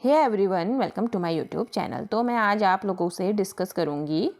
Hey everyone, welcome to my YouTube channel. तो मैं आज आप लोगों से डिस्कस करूंगी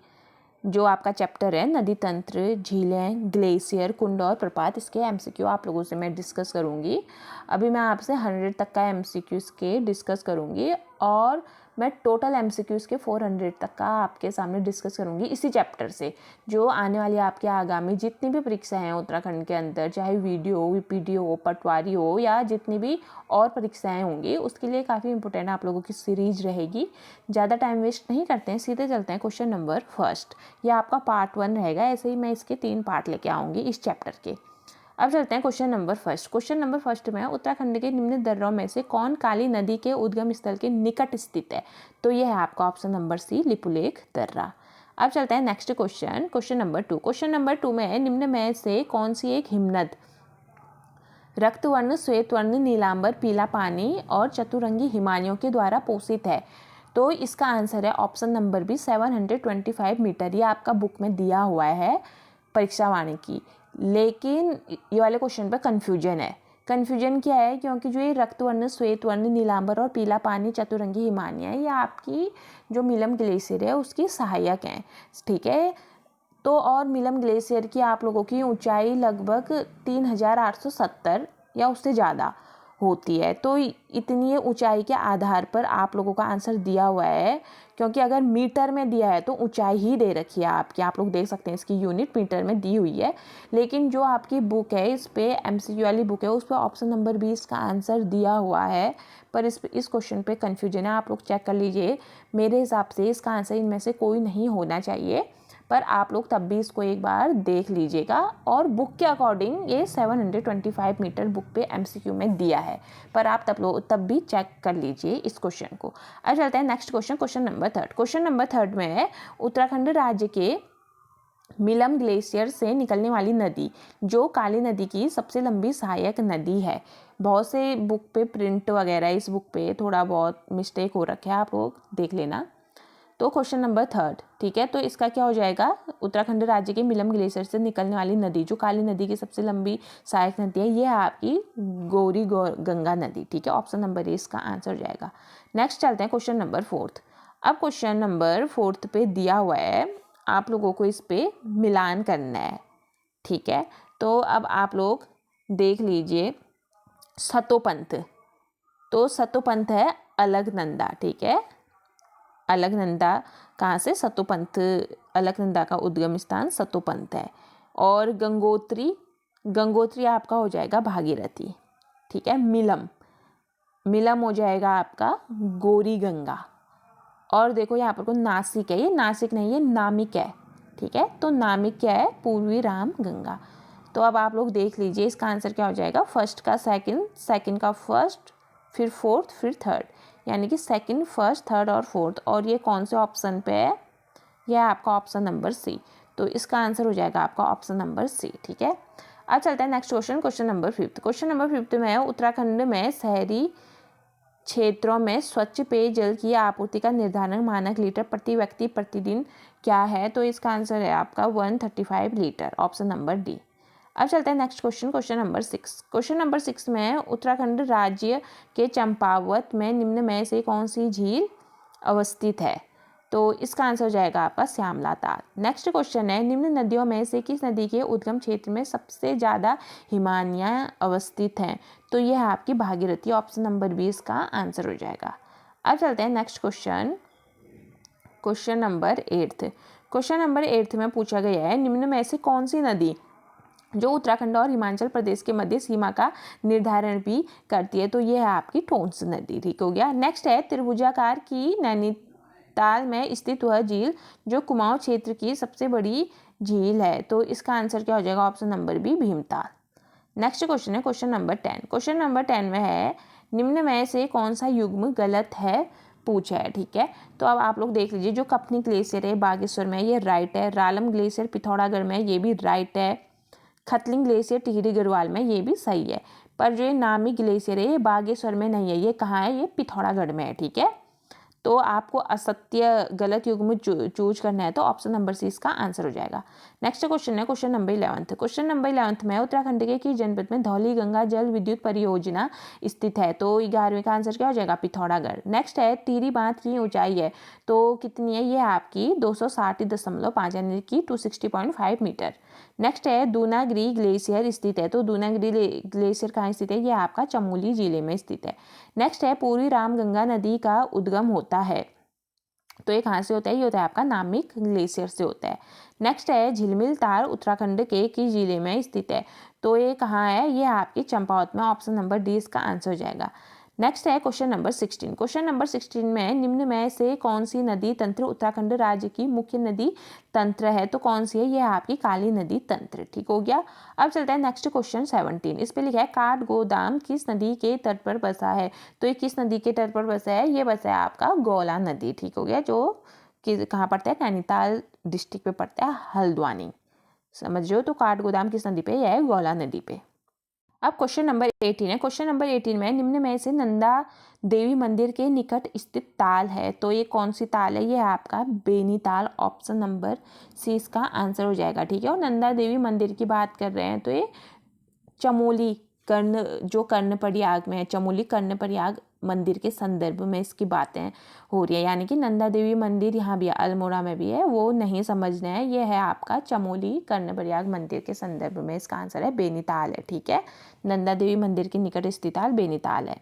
जो आपका चैप्टर है नदी तंत्र, झीलें, ग्लेशियर, कुंड और प्रपात। इसके एमसीक्यू आप लोगों से मैं डिस्कस करूंगी। अभी मैं आपसे 100 तक का एमसीक्यूज़ के डिस्कस करूंगी और मैं टोटल एमसीक्यूज़ के 400 तक का आपके सामने डिस्कस करूंगी इसी चैप्टर से। जो आने वाली आपके आगामी जितनी भी परीक्षाएं हैं उत्तराखंड के अंदर, चाहे वीडियो हो, वीपीडी हो, पटवारी हो या जितनी भी और परीक्षाएं होंगी, उसके लिए काफ़ी इंपॉर्टेंट आप लोगों की सीरीज रहेगी। ज़्यादा टाइम वेस्ट नहीं करते हैं, सीधे चलते हैं क्वेश्चन नंबर फर्स्ट। ये आपका पार्ट 1 रहेगा। ऐसे ही मैं इसके 3 पार्ट लेके आऊँगी इस चैप्टर के। अब चलते हैं question number first. Question number first में उत्तराखंड के निम्न दर्रों में से कौन काली नदी के उद्गम स्थल के निकट स्थित है? तो यह है आपका ऑप्शन नंबर सी, लिपुलेख दर्रा। अब चलते हैं next question, question number 2। Question number 2 में निम्न में से कौन सी एक हिमनद रक्तवर्ण, श्वेतवर्ण, नीलांबर, पीला पानी और चतुरंगी हिमानियों के द्वारा पोषित है? तो इसका आंसर है ऑप्शन नंबर बी, 725 मीटर। ये आपका बुक में दिया हुआ है परीक्षा वाणी की, लेकिन ये वाले क्वेश्चन पर कन्फ्यूजन है। कन्फ्यूजन क्या है? क्योंकि जो ये रक्तवर्ण, श्वेतवर्ण, नीलांबर और पीला पानी, चतुरंगी हिमानियाँ, ये आपकी जो मिलम ग्लेशियर है उसकी सहायक हैं, ठीक है। तो और मिलम ग्लेशियर की आप लोगों की ऊंचाई लगभग 3870 या उससे ज़्यादा होती है। तो इतनी ऊंचाई के आधार पर आप लोगों का आंसर दिया हुआ है, क्योंकि अगर मीटर में दिया है तो ऊंचाई ही दे रखी है आपकी। आप लोग देख सकते हैं इसकी यूनिट मीटर में दी हुई है, लेकिन जो आपकी बुक है, इस पे एमसीक्यू वाली बुक है, उस पर ऑप्शन नंबर 20 का आंसर दिया हुआ है। पर इस क्वेश्चन पे कन्फ्यूजन है, आप लोग चेक कर लीजिए। मेरे हिसाब से इसका आंसर इनमें से कोई नहीं होना चाहिए, पर आप लोग तब भी इसको एक बार देख लीजिएगा। और बुक के अकॉर्डिंग ये 725 मीटर बुक पे एमसीक्यू में दिया है, पर आप तब भी चेक कर लीजिए इस क्वेश्चन को। अब चलते हैं next question, question number 3। Question number 3 में है उत्तराखंड राज्य के मिलम ग्लेशियर से निकलने वाली नदी जो काली नदी की सबसे लंबी सहायक नदी है। बहुत से बुक पे प्रिंट वगैरह, इस बुक पे थोड़ा बहुत मिस्टेक हो रखा है, आप लोग देख लेना। तो क्वेश्चन नंबर 3, ठीक है। तो इसका क्या हो जाएगा? उत्तराखंड राज्य के मिलम ग्लेशियर से निकलने वाली नदी जो काली नदी की सबसे लंबी सहायक नदी है, ये है आपकी गौरी गंगा नदी, ठीक है। ऑप्शन नंबर ए इसका आंसर हो जाएगा। नेक्स्ट चलते हैं क्वेश्चन नंबर 4। अब क्वेश्चन नंबर 4 पे दिया हुआ है, आप लोगों को इस पे मिलान करना है, ठीक है। तो अब आप लोग देख लीजिए सतोपंथ। तो सतोपंथ है अलकनंदा, ठीक है। अलकनंदा कहाँ से? सतोपंथ, अलकनंदा का उद्गम स्थान सतोपंथ है। और गंगोत्री आपका हो जाएगा भागीरथी, ठीक है। मिलम हो जाएगा आपका गौरी गंगा। और देखो यहाँ पर को नासिक है, ये नासिक नहीं है, नामिक है, ठीक है। तो नामिक क्या है? पूर्वी राम गंगा। तो अब आप लोग देख लीजिए इसका आंसर क्या हो जाएगा। फर्स्ट का सेकंड, सेकंड का फर्स्ट, फिर फोर्थ, फिर थर्ड, यानी कि सेकंड, फर्स्ट, थर्ड और फोर्थ। और ये कौन से ऑप्शन पे है? यह है आपका ऑप्शन नंबर सी। तो इसका आंसर हो जाएगा आपका ऑप्शन नंबर सी, ठीक है। अब चलता है next question, question number 5। Question number 5 में है उत्तराखंड में शहरी क्षेत्रों में स्वच्छ पेयजल की आपूर्ति का निर्धारण मानक लीटर प्रति व्यक्ति प्रतिदिन क्या है? तो इसका आंसर है आपका 135 लीटर, ऑप्शन नंबर डी। अब चलते हैं next question, question number 6। Question number 6 में उत्तराखंड राज्य के चंपावत में निम्न में से कौन सी झील अवस्थित है? तो इसका आंसर हो जाएगा आपका श्यामला ताल। नेक्स्ट क्वेश्चन है निम्न नदियों में से किस नदी के उद्गम क्षेत्र में सबसे ज़्यादा हिमानियाँ अवस्थित हैं? तो यह है आपकी भागीरथी, ऑप्शन नंबर 20 का आंसर हो जाएगा। अब चलते हैं next question, question number 8। Question number 8 में पूछा गया है निम्न में से कौन सी नदी जो उत्तराखंड और हिमाचल प्रदेश के मध्य सीमा का निर्धारण भी करती है? तो यह है आपकी टोंस नदी, ठीक हो गया। नेक्स्ट है त्रिभुजाकार की नैनीताल में स्थित वह झील जो कुमाऊं क्षेत्र की सबसे बड़ी झील है। तो इसका आंसर क्या हो जाएगा? Option number B, Bhimtal. Next question है क्वेश्चन नंबर 10। क्वेश्चन नंबर 10 में है निम्न में से कौन सा युग्म गलत है पूछा है, ठीक है। तो अब आप लोग देख लीजिए, जो कपनी ग्लेशियर है बागेश्वर में, ये राइट है। रालम ग्लेशियर पिथौरागढ़ में, ये भी राइट है। खतलिंग ग्लेशियर टिहरी गढ़वाल में, ये भी सही है। पर जो ये नामी ग्लेशियर है ये बागेश्वर में नहीं है, ये कहाँ है? ये पिथौरागढ़ में है, ठीक है। तो आपको असत्य गलत युग्म चूज करना है, तो ऑप्शन नंबर सी इसका आंसर हो जाएगा। नेक्स्ट क्वेश्चन है क्वेश्चन नंबर 11। क्वेश्चन नंबर 11 में उत्तराखंड के किस जनपद में धौली गंगा जल विद्युत परियोजना स्थित है? तो 11वें का आंसर क्या हो जाएगा? पिथौरागढ़। नेक्स्ट है टिहरी बांध की ऊंचाई है तो कितनी है? ये आपकी 260.5 यानी कि 260.5 मीटर। नेक्स्ट है दूनागिरी ग्लेशियर स्थित है, तो दूनागिरी ग्लेशियर कहाँ स्थित है? ये आपका चमोली जिले में स्थित है। नेक्स्ट है पूर्वी रामगंगा नदी का उद्गम होता है, तो ये कहाँ से होता है? ये होता है आपका नामिक ग्लेशियर से होता है। नेक्स्ट है झिलमिल तार उत्तराखंड के किस जिले में स्थित है? तो ये कहाँ है? ये आपकी चंपावत में। ऑप्शन नंबर डी इसका आंसर हो जाएगा। नेक्स्ट है क्वेश्चन नंबर 16। क्वेश्चन नंबर 16 में निम्न में से कौन सी नदी तंत्र उत्तराखंड राज्य की मुख्य नदी तंत्र है? तो कौन सी है? ये आपकी काली नदी तंत्र। ठीक हो गया। अब चलता है नेक्स्ट क्वेश्चन 17। इस पे लिखा है काठगोदाम किस नदी के तट पर बसा है? तो ये किस नदी के तट पर बसा है? ये बसा है आपका गौला नदी। ठीक हो गया, जो कि कहाँ पड़ता है? नैनीताल डिस्ट्रिक्ट पे पड़ता है, हल्द्वानी। समझ रहे हो? तो काठगोदाम किस नदी पे? यह है गौला नदी पे। अब क्वेश्चन नंबर 18 है। क्वेश्चन नंबर 18 में निम्न में से नंदा देवी मंदिर के निकट स्थित ताल है, तो ये कौन सी ताल है? ये आपका बेनीताल। ऑप्शन नंबर सी इसका आंसर हो जाएगा। ठीक है, और नंदा देवी मंदिर की बात कर रहे हैं तो ये चमोली जो कर्णप्रयाग में है, चमोली कर्णप्रयाग मंदिर के संदर्भ में इसकी बातें हो रही है। यानी कि नंदा देवी मंदिर यहाँ भी है, अल्मोड़ा में भी है, वो नहीं समझना है। ये है आपका चमोली कर्णप्रयाग मंदिर के संदर्भ में। इसका आंसर है बेनीताल है। ठीक है, नंदा देवी मंदिर के निकट स्थित बेनीताल है।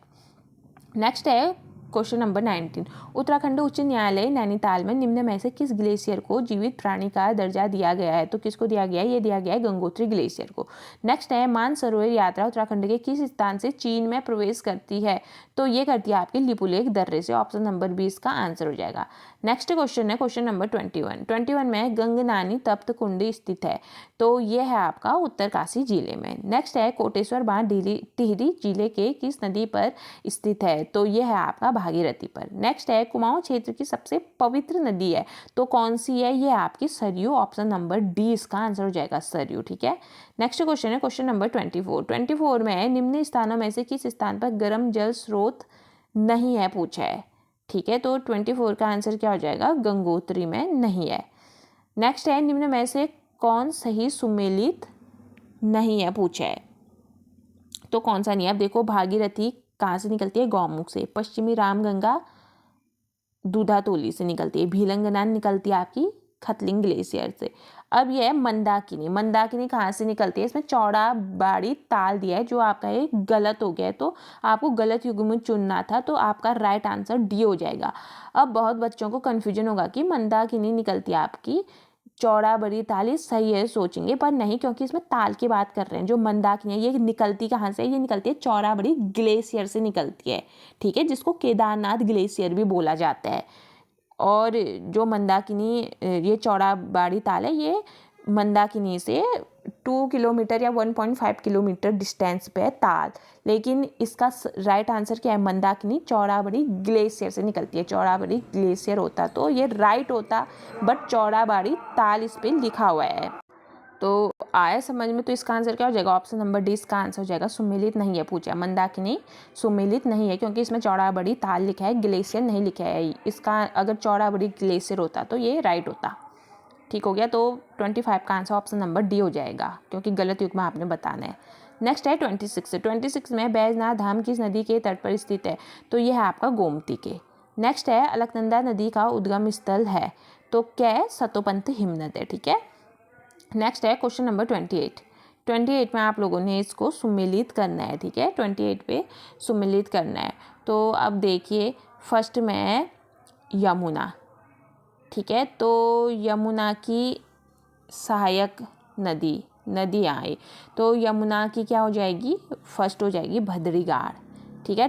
नेक्स्ट है क्वेश्चन नंबर 19। उत्तराखंड उच्च न्यायालय नैनीताल में निम्न में से किस ग्लेशियर को जीवित प्राणी का दर्जा दिया गया है? तो किसको दिया गया है? ये दिया गया है गंगोत्री ग्लेशियर को। नेक्स्ट है मानसरोवर यात्रा उत्तराखंड के किस स्थान से चीन में प्रवेश करती है? तो ये करती है आपकी लिपुलेख दर्रे से। ऑप्शन नंबर 20 का आंसर हो जाएगा। नेक्स्ट क्वेश्चन है क्वेश्चन नंबर 21 में गंगनानी तप्त कुंडी स्थित है, तो ये है आपका उत्तरकाशी जिले में। नेक्स्ट है कोटेश्वर बांध टिहरी जिले के किस नदी पर स्थित है? तो ये है आपका भागीरथी पर। नेक्स्ट है कुमाऊं क्षेत्र की सबसे पवित्र नदी है, तो कौन सी है? ये आपकी सरयू। ऑप्शन नंबर डी इसका आंसर हो जाएगा, सरयू। ठीक है, नेक्स्ट क्वेश्चन है क्वेश्चन नंबर 24 में निम्न स्थानों में से किस स्थान पर गर्म जल स्रोत नहीं है पूछा है? ठीक है, तो 24 का आंसर क्या हो जाएगा? गंगोत्री में नहीं है। नेक्स्ट है निम्न में से कौन सही सुमेलित नहीं है पूछा है? तो कौन सा नहीं है? अब देखो, भागीरथी कहाँ से निकलती है? गौमुख से। पश्चिमी रामगंगा दूधातोली से निकलती है। भीलंगना निकलती है आपकी खतलिंग ग्लेशियर से। अब यह है मंदाकिनी कहाँ से निकलती है? इसमें चौड़ा बाड़ी ताल दिया है, जो आपका ये गलत हो गया है, तो आपको गलत युग्म चुनना था, तो आपका राइट आंसर डी हो जाएगा। अब बहुत बच्चों को कन्फ्यूजन होगा कि मंदाकिनी निकलती है आपकी चौड़ा बड़ी ताल, ये सही है सोचेंगे, पर नहीं, क्योंकि इसमें ताल की बात कर रहे हैं। जो मंदाकिनी है ये निकलती कहाँ से? ये निकलती है चौड़ा बड़ी ग्लेशियर से निकलती है। ठीक है, जिसको केदारनाथ ग्लेशियर भी बोला जाता है। और जो मंदाकिनी ये चौड़ा बाड़ी ताल है, ये मंदाकिनी से 2 किलोमीटर या 1.5 किलोमीटर डिस्टेंस पे है ताल। लेकिन इसका राइट आंसर क्या है? मंदाकिनी चौड़ाबाड़ी ग्लेशियर से निकलती है। चौड़ाबाड़ी ग्लेशियर होता तो ये राइट होता, बट चौड़ाबाड़ी ताल इस पे लिखा हुआ है। तो आया समझ में? तो इसका आंसर क्या हो जाएगा? ऑप्शन नंबर डी इसका आंसर हो जाएगा। सुमेलित नहीं है पूछा, मंदाकिनी सुमेलित नहीं है, क्योंकि इसमें चौड़ाबाड़ी ताल लिखा है, ग्लेशियर नहीं लिखा है। इसका अगर चौड़ाबाड़ी ग्लेशियर होता तो ये राइट होता। ठीक हो गया, तो 25 का आंसर ऑप्शन नंबर डी हो जाएगा, क्योंकि गलत युग में आपने बताना है। नेक्स्ट है 26 में बैजनाथ धाम किस नदी के तट पर स्थित है? तो यह है आपका गोमती के। नेक्स्ट है अलकनंदा नदी का उद्गम स्थल है, तो क्या है? सतोपंथ हिमनद है। ठीक है, नेक्स्ट है क्वेश्चन नंबर 28 में आप लोगों ने इसको सुमेलित करना है। ठीक है, 28 पे सुमेलित करना है। तो अब देखिए, फर्स्ट में है यमुना। ठीक है, तो यमुना की सहायक नदी आई, तो यमुना की क्या हो जाएगी? फर्स्ट हो जाएगी भद्रीगाड़। ठीक है,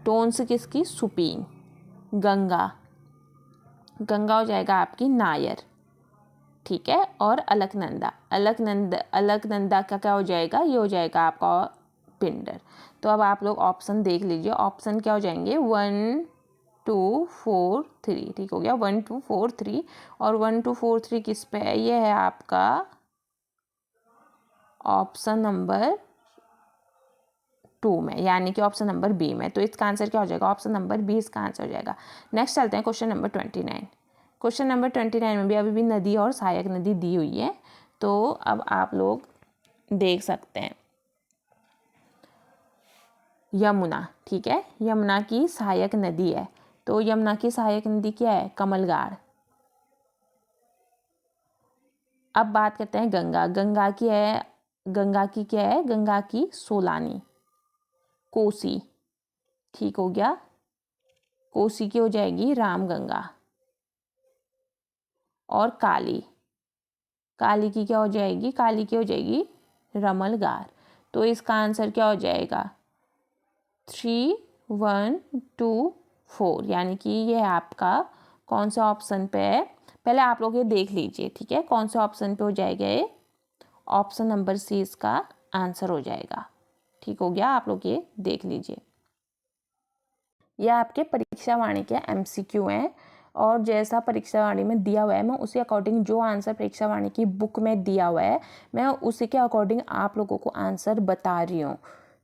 टोन्स किसकी? सुपीन। गंगा हो जाएगा आपकी नायर। ठीक है, और अलकनंदा का क्या हो जाएगा? ये हो जाएगा आपका पिंडर। तो अब आप लोग ऑप्शन देख लीजिए, ऑप्शन क्या हो जाएंगे? 1 2 4 3। ठीक हो गया, 1 2 4 3, और 1 2 4 3 किस पे है? ये है आपका ऑप्शन नंबर 2 में, यानी कि ऑप्शन नंबर बी में। तो इसका आंसर क्या हो जाएगा? ऑप्शन नंबर बी इसका आंसर हो जाएगा। नेक्स्ट चलते हैं क्वेश्चन नंबर 29। क्वेश्चन नंबर 29 में भी अभी भी नदी और सहायक नदी दी हुई है, तो अब आप लोग देख सकते हैं यमुना, ठीक है, यमुना की सहायक नदी है। तो यमुना की सहायक नदी क्या है? कमलगाड़। अब बात करते हैं गंगा। गंगा की क्या है? गंगा की सोलानी। कोसी, ठीक हो गया, कोसी की हो जाएगी रामगंगा। और काली, काली की क्या हो जाएगी? काली की हो जाएगी रमलगार। तो इसका आंसर क्या हो जाएगा? 3, 1, 2, 4, यानी कि ये आपका कौन सा ऑप्शन पे है? पहले आप लोग ये देख लीजिए, ठीक है, कौन सा ऑप्शन पे हो जाएगा ये? ऑप्शन नंबर सी इसका आंसर हो जाएगा। ठीक हो गया, आप लोग ये देख लीजिए। ये आपके परीक्षा वाणी के MCQ हैं, और जैसा परीक्षा वाणी में दिया हुआ है मैं उसी अकॉर्डिंग, जो आंसर परीक्षा वाणी की बुक में दिया हुआ है मैं उसी के अकॉर्डिंग आप लोगों को आंसर बता रही हूँ,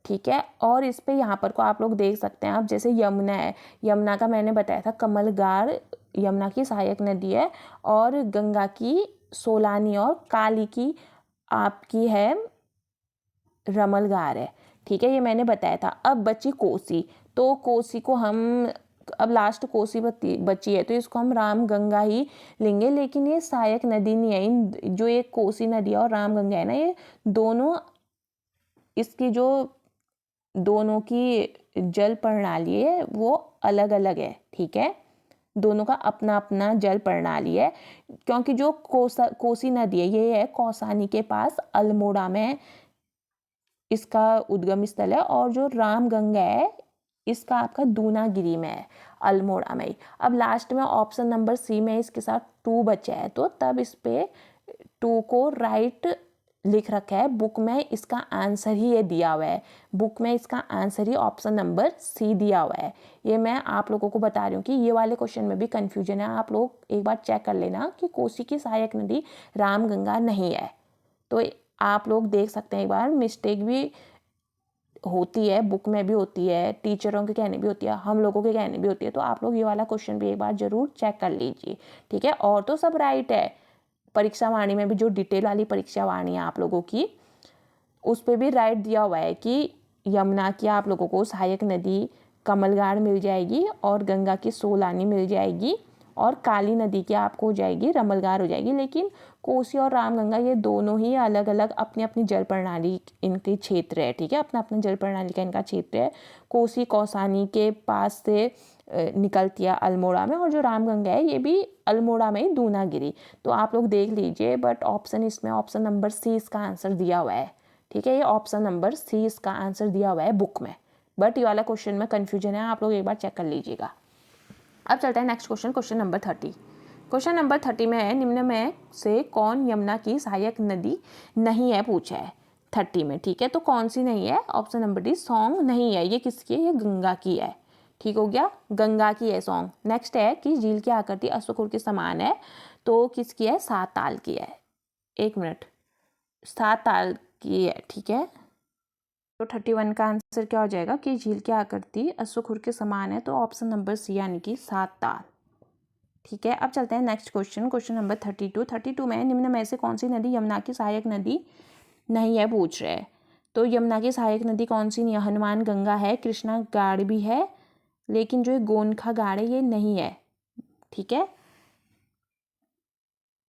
ठीक है। और इस पे यहाँ पर को आप लोग देख सकते हैं, आप जैसे यमुना है, यमुना का मैंने बताया था कमलगाड़ यमुना की सहायक नदी है, और गंगा की सोलानी, और काली की आपकी है रमलगार है, ठीक है, ये मैंने बताया था। अब बची कोसी, तो कोसी को हम अब लास्ट कोसी बची है, तो इसको हम राम गंगा ही लेंगे, लेकिन ये सहायक नदी नहीं है। इन जो ये कोसी नदी और राम गंगा है ना, ये दोनों, इसकी जो दोनों की जल प्रणाली है वो अलग अलग है, ठीक है, दोनों का अपना अपना जल प्रणाली है। क्योंकि जो कोसी नदी है ये है कौसानी के पास अल्मोड़ा में इसका उद्गम स्थल है, और जो राम गंगा है इसका आपका दूनागिरी में है, अल्मोड़ा में ही। अब लास्ट में ऑप्शन नंबर सी में इसके साथ 2 बचा है, तो तब इस पे 2 को राइट लिख रखा है, बुक में इसका आंसर ही ये दिया हुआ है, बुक में इसका आंसर ही ऑप्शन नंबर सी दिया हुआ है। ये मैं आप लोगों को बता रही हूँ कि ये वाले क्वेश्चन में भी कन्फ्यूजन है, आप लोग एक बार चेक कर लेना कि कोसी की सहायक नदी रामगंगा नहीं है। तो आप लोग देख सकते हैं, एक बार मिस्टेक भी होती है, बुक में भी होती है, टीचरों के कहने भी होती है, हम लोगों के कहने भी होती है, तो आप लोग ये वाला क्वेश्चन भी एक बार जरूर चेक कर लीजिए, ठीक है। और तो सब राइट है, परीक्षा वाणी में भी जो डिटेल वाली परीक्षा वाणी है आप लोगों की, उस पर भी राइट दिया हुआ है कि यमुना की आप लोगों को सहायक नदी कमलगाड़ मिल जाएगी, और गंगा की सोलानी मिल जाएगी, और काली नदी की आपको हो जाएगी रमलगार हो जाएगी। लेकिन कोसी और रामगंगा ये दोनों ही अलग अलग अपनी अपनी जल प्रणाली इनके क्षेत्र है, ठीक है, अपना अपना जल प्रणाली का इनका क्षेत्र है। कोसी कौसानी के पास से निकलती है अल्मोड़ा में, और जो रामगंगा है ये भी अल्मोड़ा में ही दूनागिरी। तो आप लोग देख लीजिए, बट ऑप्शन इसमें ऑप्शन नंबर सी इसका आंसर दिया हुआ है, ठीक है, ये ऑप्शन नंबर सी इसका आंसर दिया हुआ है बुक में, बट ये वाला क्वेश्चन में कन्फ्यूजन है, आप लोग एक बार चेक कर लीजिएगा। अब चलते हैं next question, question number 30। Question number 30 में है, निम्न में से कौन यमुना की सहायक नदी नहीं है, पूछा है 30 में, ठीक है। तो कौन सी नहीं है? ऑप्शन नंबर डी सॉन्ग नहीं है, ये किसकी है? ये गंगा की है, ठीक हो गया, गंगा की है सॉन्ग। नेक्स्ट है कि झील की आकृति अश्वखुर के समान है, तो किसकी है? 7 ताल की है, 1 मिनट, 7 ताल की है, ठीक है। तो 31 का आंसर क्या हो जाएगा कि झील की आकृति अश्वखुर के समान है, तो ऑप्शन नंबर सी यानी कि 7 ताल, ठीक है। अब चलते हैं नेक्स्ट क्वेश्चन, क्वेश्चन नंबर 32 में निम्न में से कौन सी नदी यमुना की सहायक नदी नहीं है, पूछ रहे हैं। तो यमुना की सहायक नदी कौन सी नहीं है? हनुमान गंगा है, कृष्णा गाड़ भी है, लेकिन जो गोनखा गाड़ है ये नहीं है, ठीक है,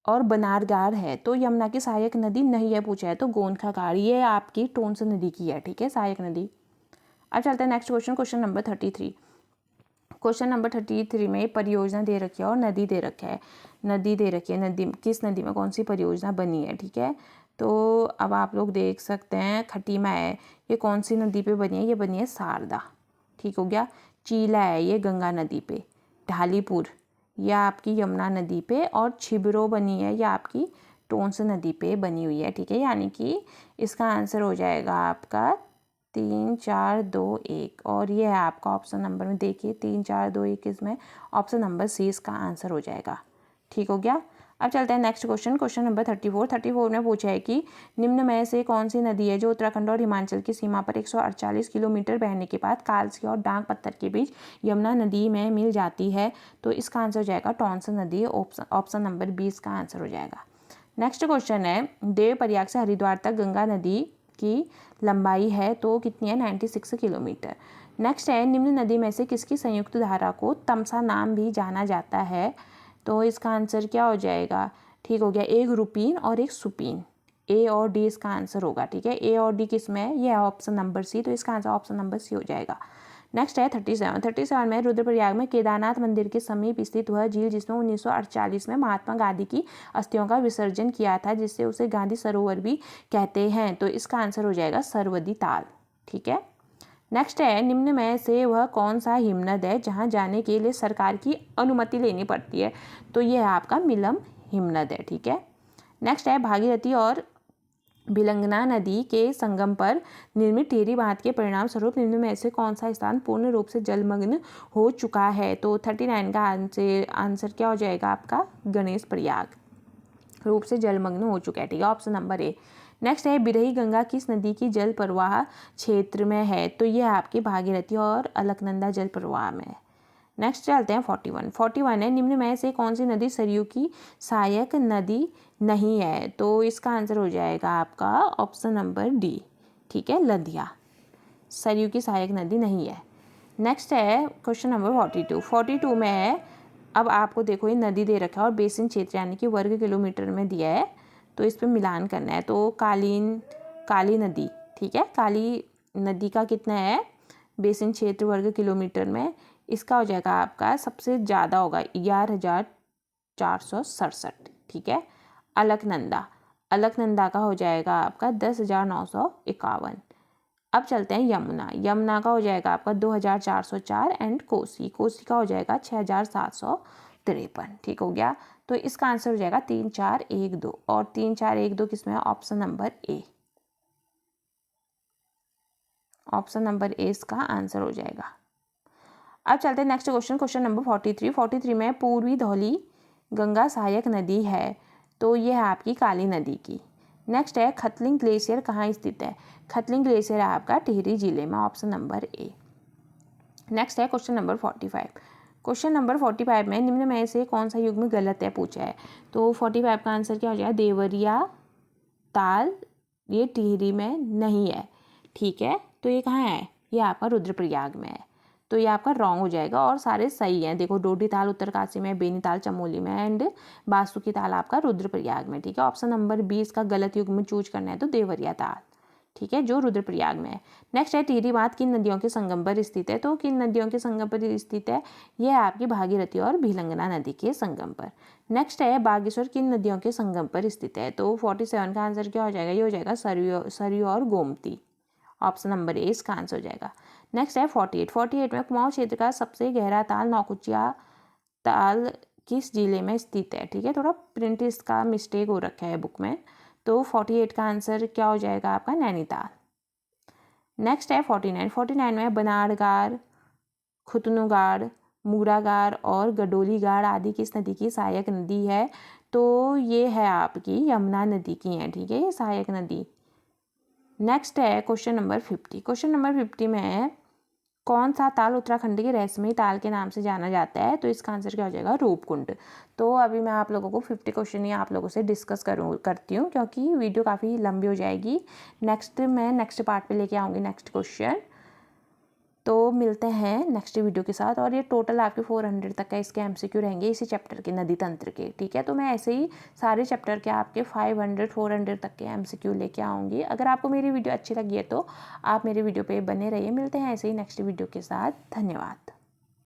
और बनारगाड़ है। तो यमुना की सहायक नदी नहीं है पूछा है, तो गोनखा गाड़ ये आपकी टोंस नदी की है, ठीक है, सहायक नदी। अब चलते हैं next question, question number 33। Question number 33 में परियोजना दे रखी है और नदी दे रखा है, नदी दे रखी है, नदी किस नदी में कौन सी परियोजना बनी है, ठीक है। तो अब आप लोग देख सकते हैं, खटीमा है, ये कौन सी नदी पे बनी है? ये बनी है शारदा, ठीक हो गया। चीला है, ये गंगा नदी पे। ढालीपुर ये आपकी यमुना नदी पे, और छिबरो बनी है, ये आपकी टोंस नदी पे बनी हुई है, ठीक है। यानी कि इसका आंसर हो जाएगा आपका 3, 4, 2, 1, और ये है आपका ऑप्शन नंबर में, देखिए 3, 4, 2, 1, इसमें ऑप्शन नंबर सी इसका आंसर हो जाएगा, ठीक हो गया। अब चलते हैं नेक्स्ट क्वेश्चन, क्वेश्चन नंबर 34 में पूछा है कि निम्न में से कौन सी नदी है जो उत्तराखंड और हिमाचल की सीमा पर 148 किलोमीटर बहने के बाद कालसी और डांग पत्थर के बीच यमुना नदी में मिल जाती है? तो इसका आंसर हो जाएगा टॉन्सन नदी, ऑप्शन नंबर 20 का आंसर हो जाएगा। नेक्स्ट क्वेश्चन है देवप्रयाग से हरिद्वार तक गंगा नदी की लंबाई है तो कितनी है? 96 किलोमीटर। नेक्स्ट है निम्न नदी में से किसकी संयुक्त धारा को तमसा नाम भी जाना जाता है? तो इसका आंसर क्या हो जाएगा? ठीक हो गया, एक रूपीन और एक सुपीन, ए और डी इसका आंसर होगा। ठीक है, ए और डी किस में है? ये है ऑप्शन नंबर सी, तो इसका आंसर ऑप्शन नंबर सी हो जाएगा। नेक्स्ट है 37 में रुद्रप्रयाग में केदारनाथ मंदिर के समीप स्थित वह झील जिसमें 1948 में महात्मा गांधी की अस्थियों का विसर्जन किया था, जिससे उसे गांधी सरोवर भी कहते हैं, तो इसका आंसर हो जाएगा सरवदी ताल। ठीक है, नेक्स्ट है निम्न में से वह कौन सा हिमनद है जहां जाने के लिए सरकार की अनुमति लेनी पड़ती है? तो ये है आपका मिलम हिमनद है। ठीक है, नेक्स्ट है भागीरथी और भिलंगना नदी के संगम पर निर्मित टिहरी बांध के परिणाम स्वरूप निम्न में से कौन सा स्थान पूर्ण रूप से जलमग्न हो चुका है? तो 39 का आंसर क्या हो जाएगा आपका? गणेश प्रयाग रूप से जलमग्न हो चुका है। ठीक है, ऑप्शन नंबर ए। नेक्स्ट है बिरही गंगा किस नदी की जल प्रवाह क्षेत्र में है? तो यह आपकी भागीरथी और अलकनंदा जल प्रवाह में है। नेक्स्ट चलते हैं 41 है निम्न में से कौन सी नदी सरयू की सहायक नदी नहीं है? तो इसका आंसर हो जाएगा आपका ऑप्शन नंबर डी। ठीक है, लदिया सरयू की सहायक नदी नहीं है। नेक्स्ट है क्वेश्चन नंबर 42 में है, अब आपको देखो ये नदी दे रखा है और बेसिन क्षेत्र यानी कि वर्ग किलोमीटर में दिया है, तो इस पर मिलान करना है। तो काली नदी, ठीक है, काली नदी का कितना है बेसिन क्षेत्र वर्ग किलोमीटर में? इसका हो जाएगा आपका सबसे ज़्यादा होगा 11,467। ठीक है, अलकनंदा का हो जाएगा आपका 10,951। अब चलते हैं यमुना का हो जाएगा आपका 2,404 एंड कोसी का हो जाएगा 6,753। ठीक हो गया, तो इसका आंसर हो जाएगा 3, 4, 1, 2 और 3, 4, 1, 2 किसमें है? Option number A. Option number A इसका आंसर हो जाएगा। अब चलते हैं नेक्स्ट क्वेश्चन नंबर 43 में पूर्वी धौली गंगा सहायक नदी है, तो ये है आपकी काली नदी की। नेक्स्ट है खतलिंग ग्लेशियर कहाँ स्थित है? खतलिंग ग्लेशियर है आपका टिहरी जिले में, ऑप्शन नंबर ए। नेक्स्ट है क्वेश्चन नंबर 45 में निम्न में से कौन सा युग्म गलत है पूछा है? तो 45 का आंसर क्या हो जाएगा? देवरिया ताल ये टिहरी में नहीं है। ठीक है, तो ये कहाँ है? ये आपका रुद्रप्रयाग में है, तो ये आपका रॉन्ग हो जाएगा और सारे सही हैं। देखो डोडी ताल उत्तरकाशी में, बेनीताल चमोली में एंड बासुकी ताल आपका रुद्रप्रयाग में। ठीक है, ऑप्शन नंबर 20 का गलत युग्म चूज करना है, तो देवरिया ताल, ठीक है, जो रुद्रप्रयाग में है। नेक्स्ट है टिहरी बांध किन नदियों के संगम पर स्थित है? तो किन नदियों के संगम पर स्थित है? यह है आपकी भागीरथी और भिलंगना नदी के संगम पर। नेक्स्ट है बागेश्वर किन नदियों के संगम पर स्थित है? तो 47 का आंसर क्या हो जाएगा? ये हो जाएगा सरयू और गोमती, ऑप्शन नंबर ए इसका आंसर हो जाएगा। नेक्स्ट है 48 में कुमाऊं क्षेत्र का सबसे गहरा ताल नौकुचिया ताल किस जिले में स्थित है? ठीक है, थोड़ा प्रिंट इसका मिस्टेक हो रखा है बुक में, तो 48 का आंसर क्या हो जाएगा आपका? नैनीताल। नेक्स्ट है 49 में बनाड़गार, खुतनुगाड़, मूरागार और गडोली गाड़ आदि किस नदी की सहायक नदी है? तो ये है आपकी यमुना नदी की है। ठीक है, ये सहायक नदी। नेक्स्ट है क्वेश्चन नंबर 50 में कौन सा ताल उत्तराखंड के रहस्यमयी ताल के नाम से जाना जाता है? तो इसका आंसर क्या हो जाएगा? रूपकुंड। तो अभी मैं आप लोगों को 50 क्वेश्चन ही आप लोगों से डिस्कस करती हूँ क्योंकि वीडियो काफ़ी लंबी हो जाएगी। मैं नेक्स्ट पार्ट पे लेके आऊँगी नेक्स्ट क्वेश्चन। तो मिलते हैं नेक्स्ट वीडियो के साथ, और ये टोटल आपके 400 तक का इसके MCQ रहेंगे इसी चैप्टर के, नदी तंत्र के। ठीक है, तो मैं ऐसे ही सारे चैप्टर के आपके 500-400 तक के MCQ लेके आऊँगी। अगर आपको मेरी वीडियो अच्छी लगी है तो आप मेरी वीडियो पे बने रहिए। मिलते हैं ऐसे ही नेक्स्ट वीडियो के साथ। धन्यवाद।